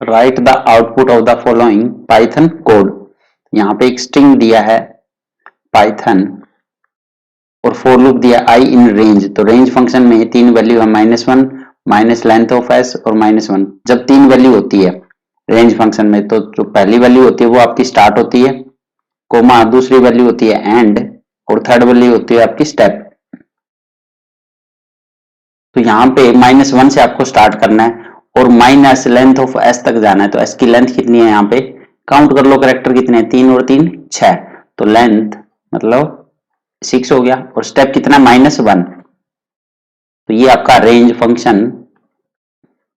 Right the output of the following Python code. यहाँ पे एक स्ट्रिंग दिया है पाइथन और फॉर लूप दिया आई इन रेंज। तो रेंज फंक्शन में तीन वैल्यू है -1 माइनस लेंथ ऑफ एस और -1। जब तीन वैल्यू होती है रेंज फंक्शन में तो जो पहली वैल्यू होती है वो आपकी स्टार्ट होती है, कोमा दूसरी वैल्यू होती है एंड और थर्ड वैल्यू होती है आपकी स्टेप। तो यहाँ पे -1 से आपको स्टार्ट करना है और माइनस लेंथ ऑफ एस तक जाना है। तो एस की लेंथ कितनी है, यहाँ पे काउंट कर लो कैरेक्टर कितने हैं, 3 और 3 6। तो लेंथ मतलब 6 हो गया और स्टेप कितना -1। तो ये आपका रेंज फंक्शन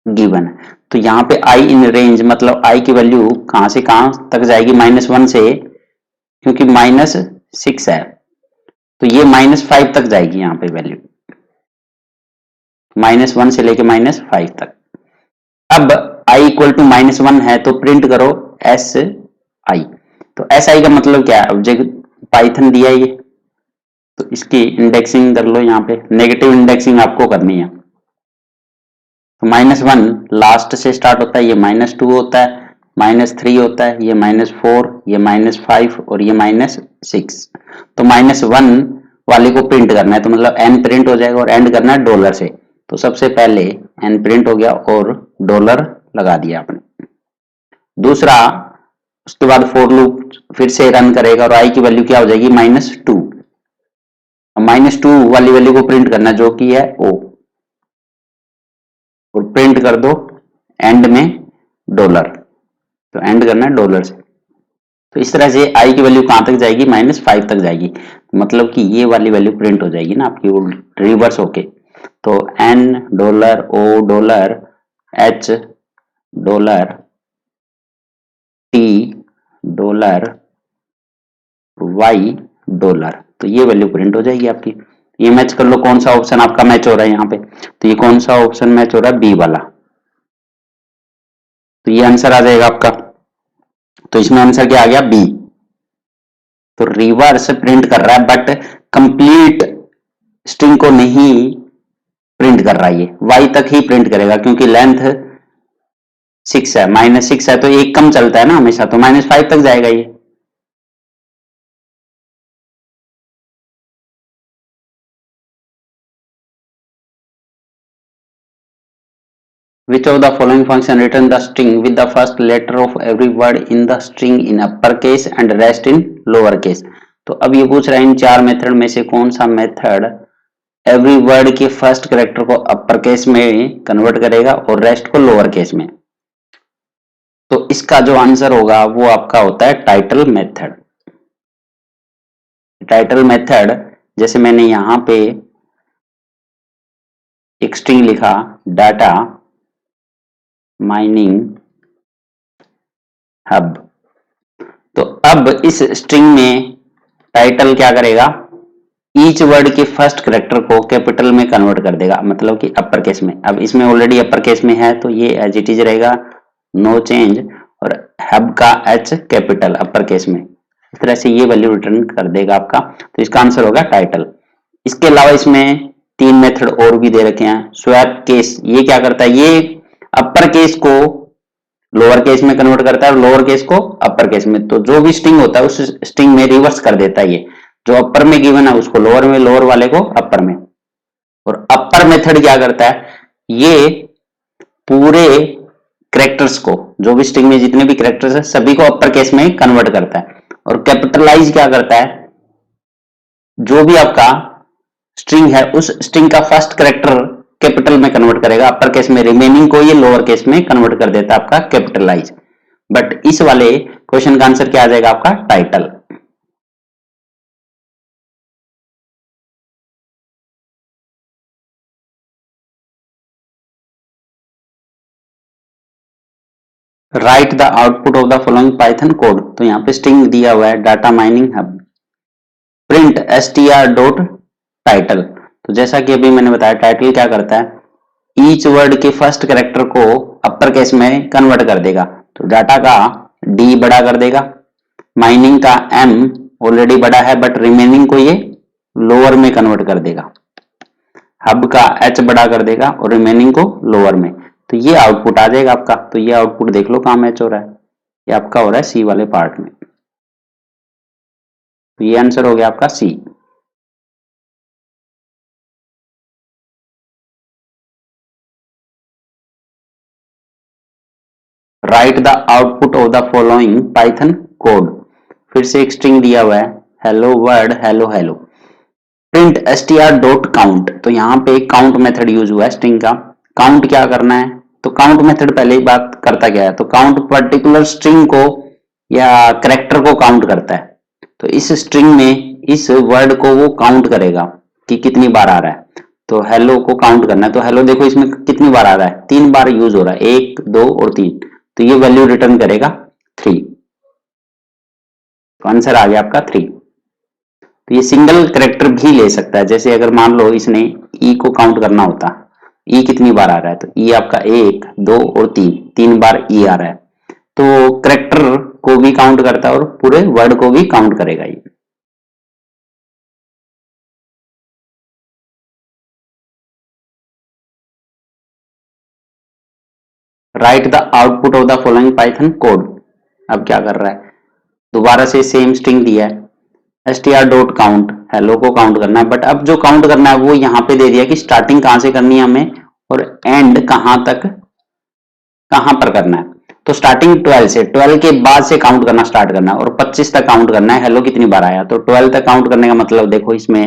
गिवन है। तो यहाँ पे आई इन रेंज मतलब आई की वैल्यू कहां से कहां तक जाएगी, -1 से, क्योंकि -6 है तो ये -5 तक जाएगी। यहाँ पे वैल्यू -1 से लेके -5 तक। अब i इक्वल टू -1 है तो प्रिंट करो एस आई। तो एस आई का मतलब क्या है, ऑब्जेक्ट पाइथन दिया ये तो इसकी इंडेक्सिंग कर लो। यहाँ पे नेगेटिव इंडेक्सिंग आपको करनी है। तो -1 लास्ट से स्टार्ट होता है, ये -2 होता है, -3 होता है, ये -4, ये -5 और ये -6। तो -1 वाले को प्रिंट करना है तो मतलब n प्रिंट हो जाएगा और एंड करना है डॉलर से। तो सबसे पहले n प्रिंट हो गया और डॉलर लगा दिया आपने। दूसरा, उसके बाद फॉर लूप फिर से रन करेगा और i की वैल्यू क्या हो जाएगी, -2। -2 वाली वैल्यू को प्रिंट करना जो कि है o और प्रिंट कर दो एंड में डॉलर। तो एंड करना है डॉलर से। तो इस तरह से आई की वैल्यू कहां तक जाएगी, -5 तक जाएगी। मतलब कि ये वाली वैल्यू प्रिंट हो जाएगी ना आपकी रिवर्स होके। तो N dollar O dollar H dollar T dollar Y dollar, तो ये वैल्यू प्रिंट हो जाएगी आपकी। ये मैच कर लो कौन सा ऑप्शन आपका मैच हो रहा है यहाँ पे। तो ये कौन सा ऑप्शन मैच हो रहा है, बी वाला। तो ये आंसर आ जाएगा आपका। तो इसमें आंसर क्या आ गया, बी। तो रिवर्स प्रिंट कर रहा है बट कंप्लीट स्ट्रिंग को नहीं प्रिंट कर रहा है, ये वाई तक ही प्रिंट करेगा क्योंकि लेंथ 6 है, -6 है तो एक कम चलता है ना हमेशा, तो -5 तक जाएगा ये। Which of the following function return the string with the first letter of every word in the string in upper case and rest in lower case। तो अब ये पूछ रहा है इन चार मेथड में से कौन सा मेथड एवरी वर्ड के फर्स्ट कैरेक्टर को अपर केस में कन्वर्ट करेगा और रेस्ट को लोअर केस में। तो इसका जो आंसर होगा वो आपका होता है टाइटल मेथड। टाइटल मेथड जैसे मैंने यहां पे एक स्ट्रिंग लिखा डाटा माइनिंग हब। तो अब इस स्ट्रिंग में टाइटल क्या करेगा, ईच वर्ड के फर्स्ट कैरेक्टर को कैपिटल में कन्वर्ट कर देगा, मतलब कि अपर केस में। अब इसमें ऑलरेडी अपर केस में है तो ये एज इट इज रहेगा, नो चेंज। और हब का एच कैपिटल अपर केस में, इस तरह से ये वैल्यू रिटर्न कर देगा आपका। तो इसका आंसर होगा टाइटल। इसके अलावा इसमें तीन मेथड और भी दे रखे हैं। स्वैप केस, ये क्या करता है, ये अपर केस को लोअर केस में कन्वर्ट करता है और लोअर केस को अपर केस में। तो जो भी स्ट्रिंग होता है उस स्ट्रिंग में रिवर्स कर देता है, ये जो अपर में गिवन है उसको लोअर में, लोअर वाले को अपर में। और अपर मेथड क्या करता है, ये पूरे कैरेक्टर्स को, जो भी स्ट्रिंग में जितने भी कैरेक्टर्स है सभी को अपर केस में कन्वर्ट करता है। और कैपिटलाइज क्या करता है, जो भी आपका स्ट्रिंग है उस स्ट्रिंग का फर्स्ट कैरेक्टर कैपिटल में कन्वर्ट करेगा अपर केस में, रिमेनिंग को ये लोअर केस में कन्वर्ट कर देता है आपका कैपिटलाइज। बट इस वाले क्वेश्चन का आंसर क्या आ जाएगा आपका, title. Right the output of the following Python code. तो यहाँ पे स्ट्रिंग दिया हुआ है data mining hub print str dot title. तो जैसा कि अभी मैंने बताया टाइटल क्या करता है, ईच वर्ड के फर्स्ट कैरेक्टर को अपर केस में कन्वर्ट कर देगा। तो डाटा का डी बड़ा कर देगा, माइनिंग का एम ऑलरेडी बड़ा है बट रिमेनिंग को ये लोअर में कन्वर्ट कर देगा, हब का एच बड़ा कर देगा और रिमेनिंग को लोअर में। तो ये आउटपुट आ जाएगा आपका। तो ये आउटपुट देख लो कहाँ मैच हो रहा है, ये आपका हो रहा है सी वाले पार्ट में। तो ये आंसर हो गया आपका C. Write the output of the following Python code. फिर से एक स्ट्रिंग दिया हुआ है, hello word hello hello, print str dot count. तो यहाँ पे काउंट मेथड यूज हुआ है स्ट्रिंग का। काउंट क्या करना है, तो काउंट मेथड पहले ही बात करता क्या है, तो काउंट पर्टिकुलर स्ट्रिंग को या कैरेक्टर को काउंट करता है। तो इस स्ट्रिंग में इस वर्ड को वो काउंट करेगा कि कितनी बार आ रहा है। तो हेलो को काउंट करना है, तो हेलो देखो इसमें कितनी बार आ रहा है, 3 बार यूज हो रहा है, 1 2 और 3। तो ये वैल्यू रिटर्न करेगा 3। तो आंसर आ गया आपका 3। तो ये सिंगल करेक्टर भी ले सकता है, जैसे अगर मान लो इसने ई को काउंट करना होता, ई कितनी बार आ रहा है, तो ई आपका 1 2 और 3, 3 बार ई आ रहा है। तो करेक्टर को भी काउंट करता है और पूरे वर्ड को भी काउंट करेगा ये। Right the output of the following Python code. अब क्या कर रहा है, दोबारा से सेम स्ट्रिंग दिया है str डॉट काउंट, हेलो को काउंट करना है, बट अब जो काउंट करना है वो यहाँ पे दे दिया कि स्टार्टिंग कहां से करनी है हमें और एंड कहां तक, कहां पर करना है। तो स्टार्टिंग 12 से, 12 के बाद से काउंट करना स्टार्ट करना है और 25 तक काउंट करना है हेलो कितनी बार आया। तो 12 तक काउंट करने का मतलब देखो इसमें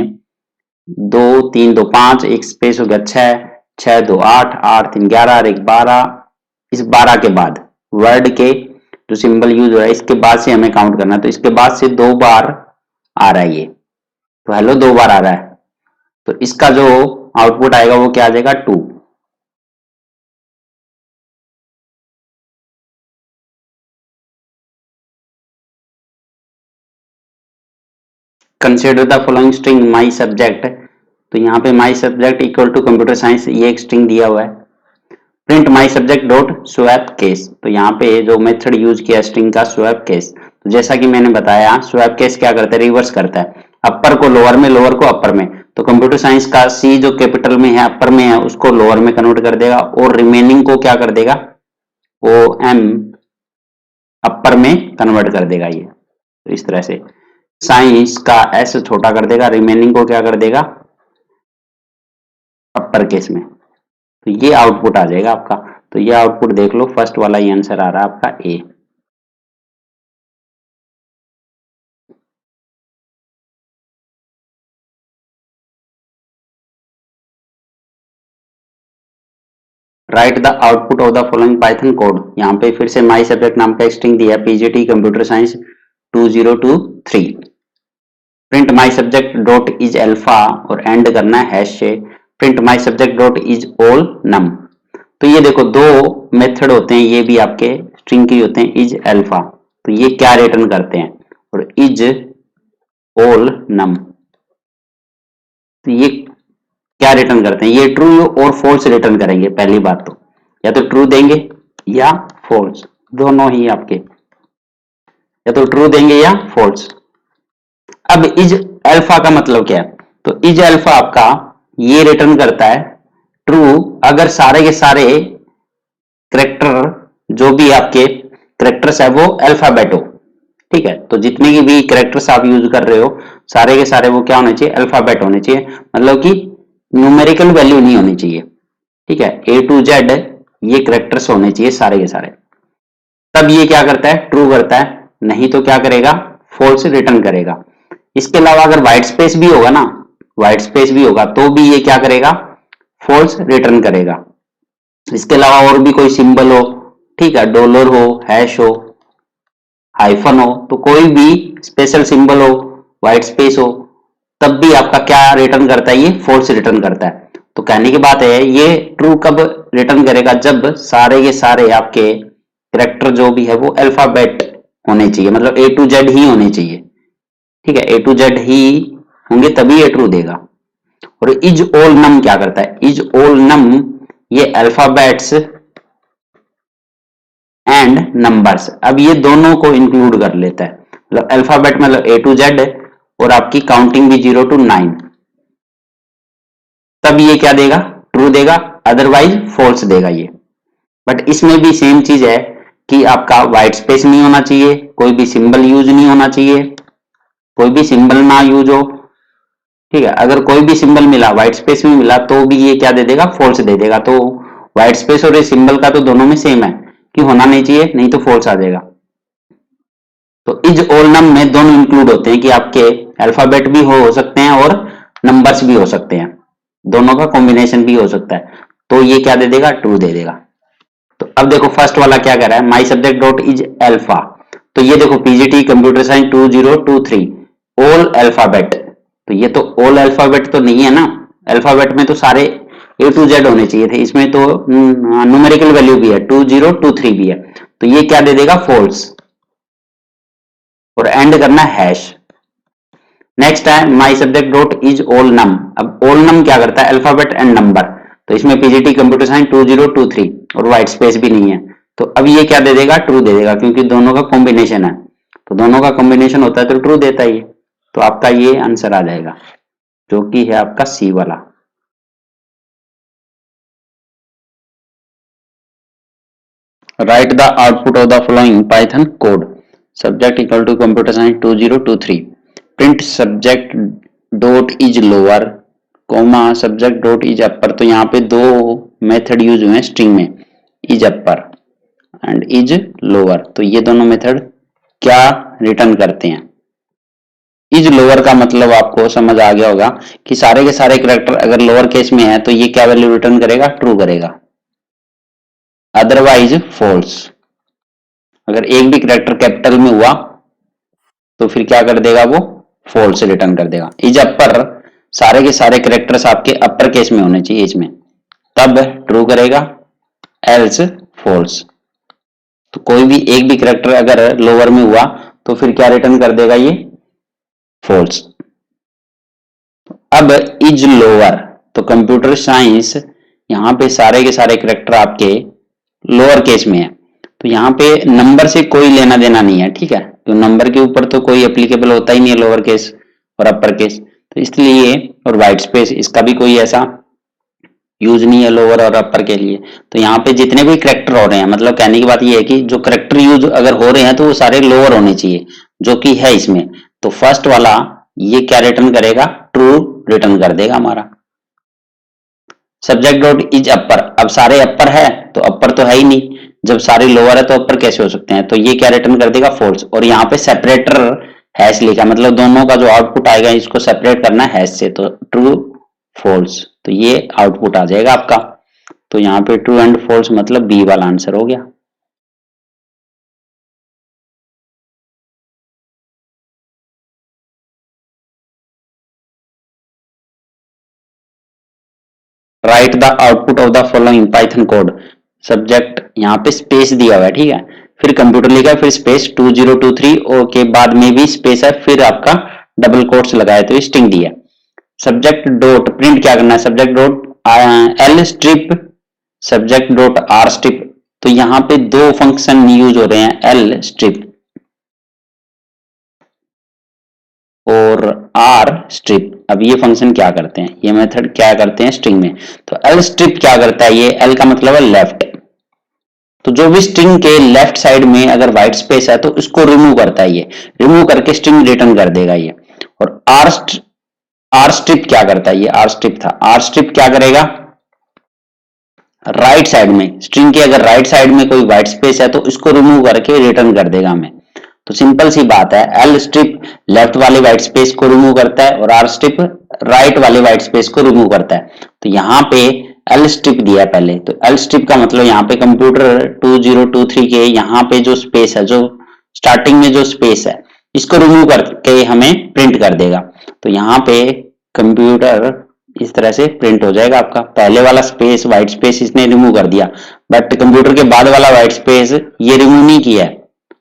2 3 2 5, एक स्पेस हो गया 6 6 2 8 8 3 11 और 1 12। इस 12 के बाद वर्ड के जो सिंबल यूज हो रहा है इसके बाद से हमें काउंट करना है। तो इसके बाद से 2 बार आ रहा है ये, तो हेलो 2 बार आ रहा है, तो इसका जो आउटपुट आएगा वो क्या आ जाएगा 2। Consider the following string my subject. तो यहाँ पे my subject equal to computer science, ये एक स्ट्रिंग दिया हुआ है। Print my subject dot swap case. तो यहाँ पे जो मेथड यूज किया स्ट्रिंग का स्वैप केस, तो जैसा कि मैंने बताया स्वैप केस क्या करता है, रिवर्स करता है, अपर को लोअर में, लोअर को अपर में। तो कंप्यूटर साइंस का सी जो कैपिटल में है अपर में है उसको लोअर में कन्वर्ट कर देगा और रिमेनिंग को क्या कर देगा, ओ एम अपर में कन्वर्ट कर देगा ये। तो इस तरह से साइंस का एस छोटा कर देगा, रिमेनिंग को क्या कर देगा अपर केस में। तो ये आउटपुट आ जाएगा आपका। तो ये आउटपुट देख लो, फर्स्ट वाला ही आंसर आ रहा है आपका A. Write the output of the following Python code. यहाँ पे फिर से माई सब्जेक्ट नाम का स्ट्रिंग दिया, PGT computer science 2023। Print my subject dot is alpha और एंड करना है हैश से, print my subject dot is all num. तो ये देखो दो मेथड होते हैं, ये भी आपके स्ट्रिंग के होते हैं, इज अल्फा। तो ये क्या रिटर्न करते हैं, और इज ऑल नम तो ये क्या रिटर्न करते हैं, ये ट्रू और फॉल्स रिटर्न करेंगे। पहली बात तो या तो ट्रू देंगे या फॉल्स, दोनों ही आपके, या तो ट्रू देंगे या फॉल्स। अब इज अल्फा का मतलब क्या है, तो इज अल्फा आपका ये रिटर्न करता है ट्रू अगर सारे के सारे करेक्टर जो भी आपके करेक्टर्स है वो अल्फाबेट हो। ठीक है, तो जितने की भी करेक्टर्स आप यूज कर रहे हो सारे के सारे वो क्या होने चाहिए, अल्फाबेट होने चाहिए, मतलब कि न्यूमेरिकल वैल्यू नहीं होनी चाहिए। ठीक है, ए टू जेड ये करेक्टर्स होने चाहिए सारे के सारे, तब ये क्या करता है ट्रू करता है, नहीं तो क्या करेगा फॉल्स रिटर्न करेगा। इसके अलावा अगर व्हाइट स्पेस भी होगा ना, व्हाइट स्पेस भी होगा तो भी ये क्या करेगा फॉल्स रिटर्न करेगा। इसके अलावा और भी कोई सिंबल हो, ठीक है, डॉलर हो, हैश हो, हाइफन हो, तो कोई भी स्पेशल सिंबल हो, व्हाइट स्पेस हो, तब भी आपका क्या रिटर्न करता है, ये फॉल्स रिटर्न करता है। तो कहने की बात है ये ट्रू कब रिटर्न करेगा, जब सारे के सारे आपके कैरेक्टर जो भी है वो अल्फाबेट होने चाहिए, मतलब ए टू जेड ही होने चाहिए। ठीक है, ए टू जेड ही होंगे तभी ये ट्रू देगा। और इज ऑल नम क्या करता है, इज ऑल नम ये अल्फाबेट्स एंड नंबर्स, अब ये दोनों को इंक्लूड कर लेता है, मतलब अल्फाबेट मतलब ए टू जेड और आपकी काउंटिंग भी 0 to 9, तब ये क्या देगा ट्रू देगा, अदरवाइज फॉल्स देगा ये। बट इसमें भी सेम चीज है कि आपका व्हाइट स्पेस नहीं होना चाहिए, कोई भी सिंबल यूज नहीं होना चाहिए, कोई भी सिंबल ना यूज हो। ठीक है, अगर कोई भी सिंबल मिला, व्हाइट स्पेस में मिला, तो भी ये क्या दे देगा, फॉल्स दे देगा। तो व्हाइट स्पेस और ये सिंबल का तो दोनों में सेम है कि होना नहीं चाहिए, नहीं तो फॉल्स आ जाएगा। तो इज ऑल नम में दोनों इंक्लूड होते हैं कि आपके अल्फाबेट भी हो सकते हैं और नंबर्स भी हो सकते हैं, दोनों का कॉम्बिनेशन भी हो सकता है। तो ये क्या दे देगा, ट्रू दे देगा। तो अब देखो फर्स्ट वाला क्या कह रहा है, my subject dot is alpha. तो ये देखो PGT computer science 2023 all alphabet, तो ये तो ऑल अल्फाबेट तो नहीं है ना, अल्फाबेट में तो सारे ए टू जेड होने चाहिए थे, इसमें तो न्यूमेरिकल वैल्यू भी है, 2023 भी है, तो ये क्या दे देगा, फॉल्स। और एंड करना हैश। नेक्स्ट है my subject dot is all num. अब ऑल नम क्या करता है, अल्फाबेट एंड नंबर, तो इसमें पीजीटी कंप्यूटर साइंस 2023 और व्हाइट स्पेस भी नहीं है, तो अब ये क्या दे देगा, ट्रू दे देगा, क्योंकि दोनों का कॉम्बिनेशन है, तो दोनों का कॉम्बिनेशन होता है तो ट्रू देता ही है। तो आपका ये आंसर आ जाएगा, जो कि है आपका सी वाला। Write the output of the following Python code. Subject equal to computer science 2023, print subject dot is lower comma subject dot is upper. तो यहाँ पे दो मेथड यूज हुए हैं स्ट्रिंग में, is upper and is lower. तो ये दोनों मेथड क्या रिटर्न करते हैं, इज लोअर का मतलब आपको समझ आ गया होगा कि सारे के सारे कैरेक्टर अगर लोअर केस में है तो ये क्या वैल्यू रिटर्न करेगा, ट्रू करेगा, अदरवाइज फॉल्स। अगर एक भी कैरेक्टर कैपिटल में हुआ तो फिर क्या कर देगा, वो फॉल्स रिटर्न कर देगा। इज अपर, सारे के सारे कैरेक्टर्स आपके अपर केस में होने चाहिए इसमें, तब ट्रू करेगा, एल्स फॉल्स। तो कोई भी एक भी कैरेक्टर अगर लोअर में हुआ तो फिर क्या रिटर्न कर देगा, ये फॉल्स। अब इज लोअर, तो कंप्यूटर साइंस यहाँ पे सारे के सारे कैरेक्टर आपके लोअर केस में है, तो यहाँ पे नंबर से कोई लेना देना नहीं है, ठीक है, तो नंबर के ऊपर तो कोई एप्लीकेबल होता ही नहीं है लोअर केस और अपर केस, तो इसलिए और व्हाइट स्पेस इसका भी कोई ऐसा यूज नहीं है लोअर और अपर के लिए। तो यहाँ पे जितने भी करेक्टर हो रहे हैं, मतलब कहने की बात ये है कि जो करेक्टर यूज अगर हो रहे हैं तो वो सारे लोअर होने चाहिए, जो कि है इसमें। तो फर्स्ट वाला ये क्या रिटर्न करेगा, ट्रू रिटर्न कर देगा हमारा। सब्जेक्ट डॉट इज अपर, अब सारे अपर है तो अपर तो है ही नहीं, जब सारे लोअर है तो अपर कैसे हो सकते हैं, तो ये क्या रिटर्न कर देगा, फॉल्स। और यहाँ पे सेपरेटर हैश लिखा, मतलब दोनों का जो आउटपुट आएगा इसको सेपरेट करना है हैश से, तो ट्रू फॉल्स, तो ये आउटपुट आ जाएगा आपका। तो यहाँ पे ट्रू एंड फॉल्स मतलब बी वाला आंसर हो गया। Right the output of the following Python code. Subject यहाँ पे स्पेस दिया हुआ है, ठीक है, फिर कंप्यूटर लिखा है, फिर स्पेस 2023 और के बाद में भी स्पेस है, फिर आपका डबल कोट्स लगाया तो स्ट्रिंग दिया। सब्जेक्ट डॉट प्रिंट क्या करना है, subject dot L strip, subject dot are strip. तो यहाँ पे दो फंक्शन यूज हो रहे हैं, एल स्ट्रिप और आर स्ट्रिप। अब ये फंक्शन क्या करते हैं, ये मेथड क्या करते हैं स्ट्रिंग में, तो एल स्ट्रिप क्या करता है, ये एल का मतलब है लेफ्ट, तो जो भी स्ट्रिंग के लेफ्ट साइड में अगर व्हाइट स्पेस है तो इसको रिमूव करता है, ये रिमूव करके स्ट्रिंग रिटर्न कर देगा ये। और आर स्ट्रिप क्या करता है, ये आर स्ट्रिप था, आर स्ट्रिप क्या करेगा, राइट साइड में स्ट्रिंग के अगर राइट साइड में कोई व्हाइट स्पेस है तो इसको रिमूव करके रिटर्न कर देगा हमें। तो सिंपल सी बात है, एल स्ट्रिप लेफ्ट वाले व्हाइट स्पेस को रिमूव करता है और आर स्ट्रिप राइट वाले व्हाइट स्पेस को रिमूव करता है। तो यहाँ पे एल स्ट्रिप दिया है पहले, तो एल स्ट्रिप का मतलब यहाँ पे कंप्यूटर 2023 के यहाँ पे जो स्पेस है, जो स्टार्टिंग में जो स्पेस है, इसको रिमूव करके हमें प्रिंट कर देगा। तो यहाँ पे कंप्यूटर इस तरह से प्रिंट हो जाएगा आपका, पहले वाला स्पेस व्हाइट स्पेस इसने रिमूव कर दिया, बट कंप्यूटर के बाद वाला व्हाइट स्पेस ये रिमूव नहीं किया है,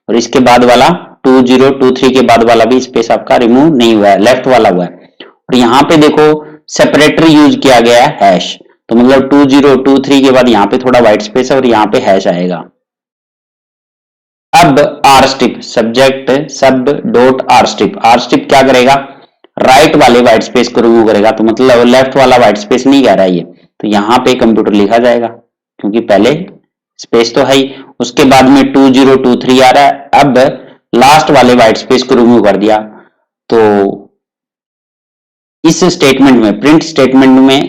और इसके बाद वाला 2023 के बाद वाला भी स्पेस आपका रिमूव नहीं हुआ है, लेफ्ट वाला हुआ है। और यहाँ पे देखो सेपरेटर यूज किया गया है हैश, तो मतलब 2023 के बाद यहाँ पे थोड़ा व्हाइट स्पेस है और यहाँ पे हैश आएगा। अब आर स्ट्रिप, सब्जेक्ट सब डॉट आर स्ट्रिप क्या करेगा, राइट वाले व्हाइट स्पेस को रिमूव करेगा, तो मतलब लेफ्ट वाला व्हाइट स्पेस नहीं कह रहा है ये, तो यहाँ पे कंप्यूटर लिखा जाएगा क्योंकि पहले स्पेस तो है ही, उसके बाद में 2023 आ रहा है। अब लास्ट वाले व्हाइट स्पेस को रिमूव कर दिया, तो इस स्टेटमेंट में, प्रिंट स्टेटमेंट में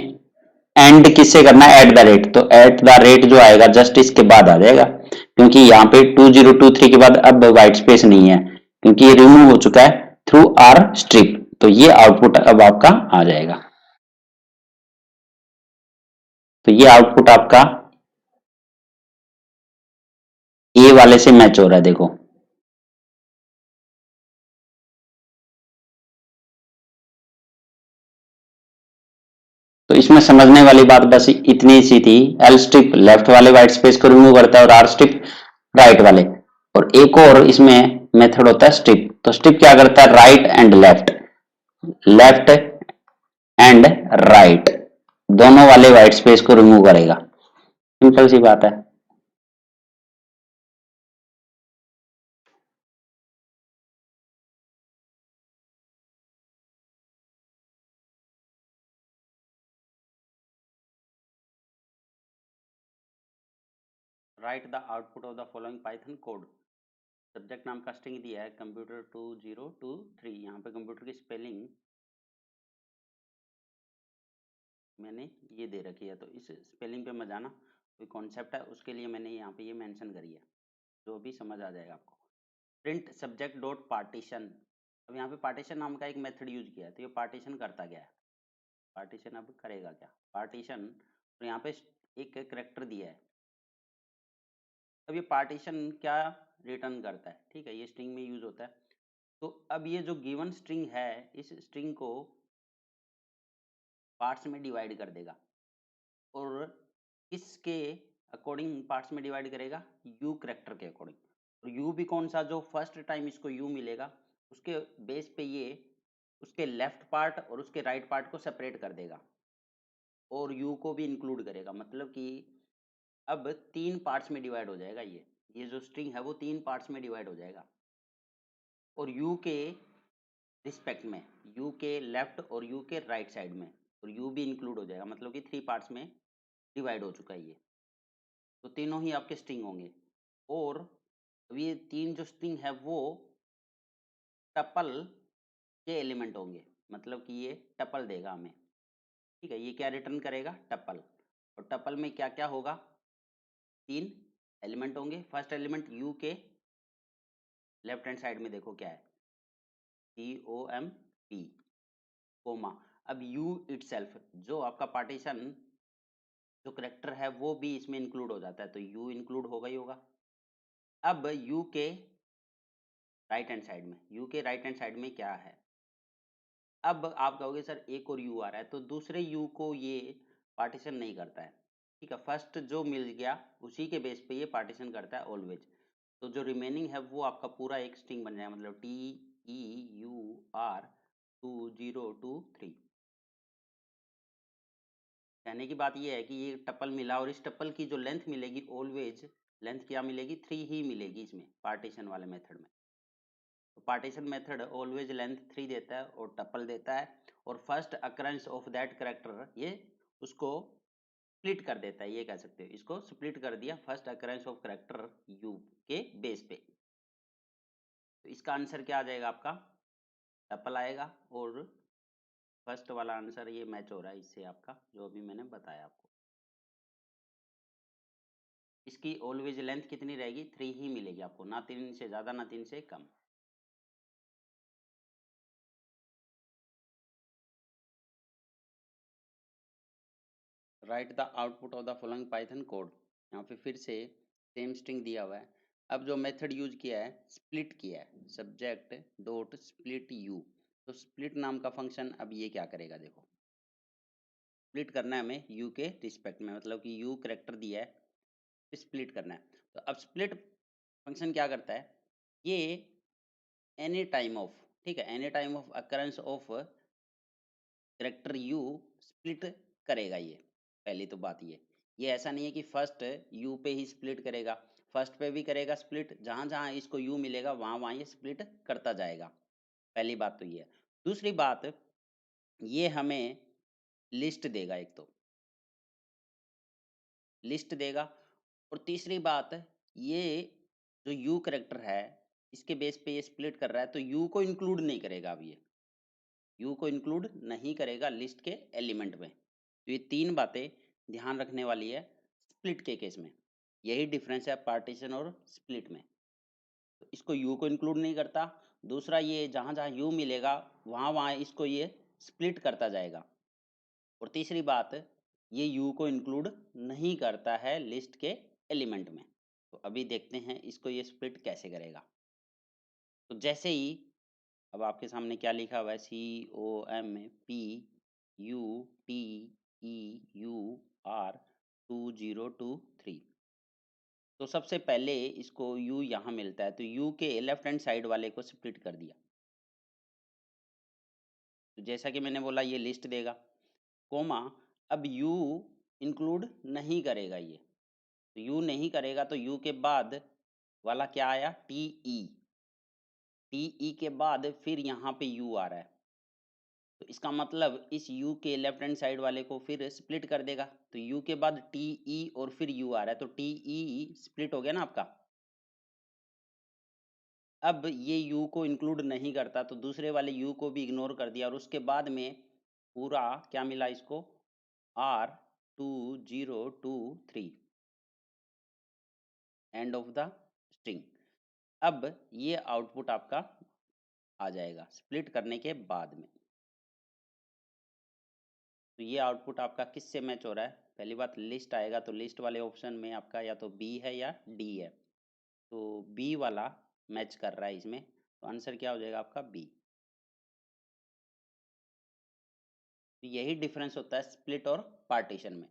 एंड किससे करना है, एट द रेट, तो एट द रेट जो आएगा जस्ट इसके बाद आ जाएगा, क्योंकि यहाँ पे 2023 के बाद अब व्हाइट स्पेस नहीं है, क्योंकि ये रिमूव हो चुका है थ्रू आर स्ट्रिप, तो ये आउटपुट अब आपका आ जाएगा। तो ये आउटपुट आपका ए वाले से मैच हो रहा है, देखो। तो इसमें समझने वाली बात बस इतनी सी थी, एल स्ट्रिप लेफ्ट वाले व्हाइट स्पेस को रिमूव करता है और आर स्ट्रिप राइट वाले। और एक और इसमें मेथड होता है स्ट्रिप, तो स्ट्रिप क्या करता है, right and left, left and right दोनों वाले व्हाइट स्पेस को रिमूव करेगा। सिंपल सी बात है। Right the output of the following Python code. Subject नाम का स्ट्रिंग दिया है कंप्यूटर 2023, यहाँ पे कंप्यूटर की स्पेलिंग मैंने ये दे रखी है, तो इस स्पेलिंग पे मत जाना, कोई कॉन्सेप्ट है उसके लिए मैंने यहाँ पे ये मेंशन करी है, जो भी समझ आ जाएगा आपको। प्रिंट सब्जेक्ट डॉट पार्टीशन, अब यहाँ पे पार्टीशन नाम का एक मेथड यूज किया है, तो ये पार्टीशन करता क्या है, पार्टीशन अब करेगा क्या, पार्टीशन, तो यहाँ पे एक करेक्टर दिया है। अब ये पार्टीशन क्या रिटर्न करता है, ठीक है, ये स्ट्रिंग में यूज होता है। तो अब ये जो गिवन स्ट्रिंग है, इस स्ट्रिंग को पार्ट्स में डिवाइड कर देगा, और किसके अकॉर्डिंग पार्ट्स में डिवाइड करेगा, यू करेक्टर के अकॉर्डिंग। और यू भी कौन सा, जो फर्स्ट टाइम इसको यू मिलेगा उसके बेस पे ये उसके लेफ्ट पार्ट और उसके राइट पार्ट को सेपरेट कर देगा, और यू को भी इंक्लूड करेगा, मतलब कि अब तीन पार्ट्स में डिवाइड हो जाएगा, ये जो स्ट्रिंग है वो तीन पार्ट्स में डिवाइड हो जाएगा, और यू के रिस्पेक्ट में, यू के लेफ्ट और यू के राइट साइड में, और यू भी इंक्लूड हो जाएगा, मतलब कि थ्री पार्ट्स में डिवाइड हो चुका है ये। तो तीनों ही आपके स्ट्रिंग होंगे, और अब ये तीन जो स्ट्रिंग है वो टपल के एलिमेंट होंगे, मतलब कि ये टपल देगा हमें, ठीक है, ये क्या रिटर्न करेगा, टपल। और टपल में क्या क्या होगा, तीन एलिमेंट होंगे, फर्स्ट एलिमेंट यू के लेफ्ट हैंड साइड में देखो क्या है, COMP कोमा। अब यू इटसेल्फ जो आपका पार्टीशन जो करेक्टर है वो भी इसमें इंक्लूड हो जाता है, तो यू इंक्लूड होगा ही होगा। अब यू के राइट हैंड साइड में, यू के राइट हैंड साइड में क्या है, अब आप कहोगे सर एक और यू आ रहा है, तो दूसरे यू को ये पार्टीशन नहीं करता है, ठीक है, फर्स्ट जो मिल गया उसी के बेस पे ये पार्टीशन करता है ऑलवेज। तो जो रिमेनिंग है वो आपका पूरा एक स्ट्रिंग बन जाएगा, मतलब TEUR 2023। कहने की बात ये है कि ये टपल मिला, और इस टपल की जो लेंथ मिलेगी ऑलवेज लेंथ क्या मिलेगी, 3 ही मिलेगी इसमें पार्टीशन वाले मेथड में। तो पार्टीशन मेथड ऑलवेज लेंथ 3 देता है और टपल देता है, और first occurrence of that character ये उसको स्प्लिट कर देता है, ये कह सकते हो, इसको स्प्लिट कर दिया first occurrence of character you के बेस पे। तो इसका आंसर क्या आ जाएगा आपका, टपल आएगा, और फर्स्ट वाला आंसर ये मैच हो रहा है इससे आपका, जो अभी मैंने बताया आपको। इसकी ऑलवेज लेंथ कितनी रहेगी, 3 ही मिलेगी आपको, ना 3 से ज़्यादा ना 3 से कम। Write the output of the following Python code, यहाँ पे फिर से सेम स्ट्रिंग दिया हुआ है। अब जो मेथड यूज किया है, स्प्लिट किया है, सब्जेक्ट डॉट स्प्लिट यू, तो स्प्लिट नाम का फंक्शन अब ये क्या करेगा, देखो स्प्लिट करना है हमें यू के रिस्पेक्ट में, मतलब कि यू करेक्टर दिया है, स्प्लिट करना है। तो अब स्प्लिट फंक्शन क्या करता है, ये एनी टाइम ऑफ, ठीक है, any time of occurrence of character you split करेगा ये। पहली तो बात ये ऐसा नहीं है कि फर्स्ट यू पे ही स्प्लिट करेगा, फर्स्ट पे भी करेगा स्प्लिट, जहां जहां इसको यू मिलेगा वहां वहां ये स्प्लिट करता जाएगा। पहली बात तो ये है। दूसरी बात, ये हमें लिस्ट देगा, एक तो लिस्ट देगा, और तीसरी बात, ये जो यू करेक्टर है, इसके बेस पे ये स्प्लिट कर रहा है, तो यू को इंक्लूड नहीं करेगा। अब ये यू को इंक्लूड नहीं करेगा लिस्ट के एलिमेंट में। तो ये तीन बातें ध्यान रखने वाली है स्प्लिट के केस में। यही डिफरेंस है पार्टीशन और स्प्लिट में। तो इसको यू को इंक्लूड नहीं करता। दूसरा, ये जहाँ जहाँ यू मिलेगा वहाँ वहाँ इसको ये स्प्लिट करता जाएगा। और तीसरी बात, ये यू को इंक्लूड नहीं करता है लिस्ट के एलिमेंट में। तो अभी देखते हैं इसको ये स्प्लिट कैसे करेगा। तो जैसे ही, अब आपके सामने क्या लिखा हुआ है, COMPUTEUR2023। तो सबसे पहले इसको यू यहाँ मिलता है, तो यू के लेफ्ट हैंड साइड वाले को स्प्लिट कर दिया। तो जैसा कि मैंने बोला ये लिस्ट देगा, कोमा, अब यू इंक्लूड नहीं करेगा ये। तो यू नहीं करेगा, तो यू के बाद वाला क्या आया, टीई। टीई के बाद फिर यहाँ पे यू आ रहा है। तो इसका मतलब इस यू के लेफ्ट हैंड साइड वाले को फिर स्प्लिट कर देगा। तो यू के बाद टीई और फिर यू आ रहा है, तो टीई स्प्लिट हो गया ना आपका। अब ये यू को इंक्लूड नहीं करता, तो दूसरे वाले यू को भी इग्नोर कर दिया, और उसके बाद में पूरा क्या मिला इसको, R2023, end of the string. अब ये आउटपुट आपका आ जाएगा स्प्लिट करने के बाद में। तो ये आउटपुट आपका किससे मैच हो रहा है, पहली बात लिस्ट आएगा, तो लिस्ट वाले ऑप्शन में आपका या तो बी है या डी है। तो बी वाला मैच कर रहा है इसमें, तो आंसर क्या हो जाएगा आपका बी। तो यही डिफरेंस होता है स्प्लिट और पार्टीशन में।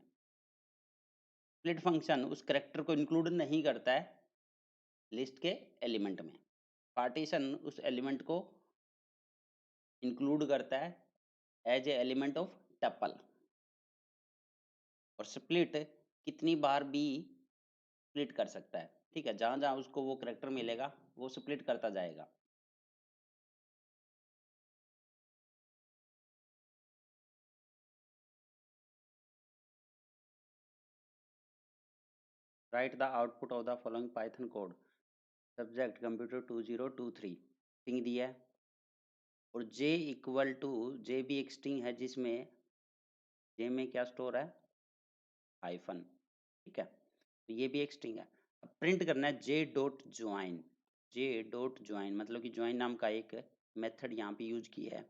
स्प्लिट फंक्शन उस करेक्टर को इंक्लूड नहीं करता है लिस्ट के एलिमेंट में। पार्टीशन उस एलिमेंट को इंक्लूड करता है as a element of tuple. और स्प्लिट कितनी बार भी स्प्लिट कर सकता है, ठीक है, जहां जहां उसको वो करेक्टर मिलेगा वो स्प्लिट करता जाएगा। Right the output of the following Python code. Subject computer 2023 string दिया है, और जे इक्वल टू, जे भी एक स्ट्रिंग है जिसमें जे में क्या स्टोर है, हाइफन, ठीक है, तो ये भी एक स्ट्रिंग है। अब प्रिंट करना है J dot join. J dot join मतलब कि ज्वाइन नाम का एक मेथड यहाँ पे यूज किया है,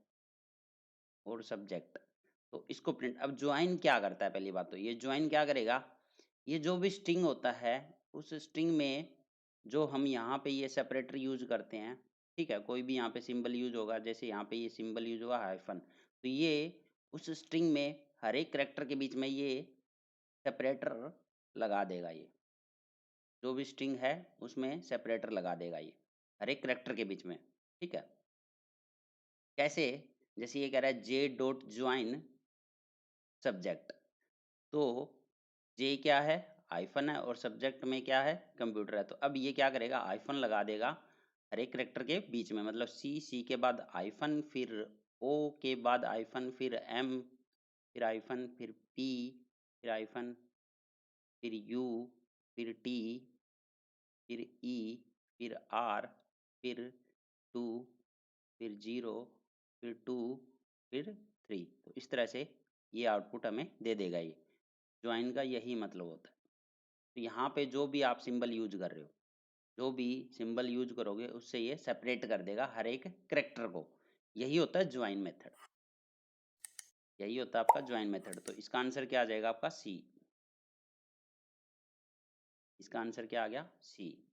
और सब्जेक्ट। तो इसको प्रिंट, अब ज्वाइन क्या करता है, पहली बात तो ये ज्वाइन क्या करेगा, ये जो भी स्ट्रिंग होता है उस स्ट्रिंग में जो हम यहाँ पे ये सेपरेटर यूज करते हैं, ठीक है, कोई भी यहाँ पे सिंबल यूज होगा, जैसे यहाँ पे ये सिंबल यूज हुआ हाइफन, तो ये उस स्ट्रिंग में हर एक कैरेक्टर के बीच में ये सेपरेटर लगा देगा। ये जो भी स्ट्रिंग है उसमें सेपरेटर लगा देगा ये हर एक कैरेक्टर के बीच में, ठीक है। कैसे, जैसे ये कह रहा है जे डॉट ज्वाइन सब्जेक्ट, तो जे क्या है, आइफन है, और सब्जेक्ट में क्या है, कंप्यूटर है। तो अब ये क्या करेगा, आइफन लगा देगा हर एक करेक्टर के बीच में, मतलब सी के बाद आइफन, फिर ओ के बाद आइफन, फिर एम, फिर आइफन, फिर पी, फिर आइफन, फिर यू, फिर टी, फिर ई, फिर आर, फिर टू, फिर जीरो, फिर टू, फिर थ्री। तो इस तरह से ये आउटपुट हमें दे देगा। ये ज्वाइन का यही मतलब होता है। तो यहाँ पे जो भी आप सिंबल यूज कर रहे हो, जो भी सिंबल यूज करोगे उससे ये सेपरेट कर देगा हर एक करेक्टर को। यही होता है ज्वाइन मेथड, यही होता है आपका ज्वाइन मेथड। तो इसका आंसर क्या आ जाएगा आपका सी। इसका आंसर क्या आ गया, सी।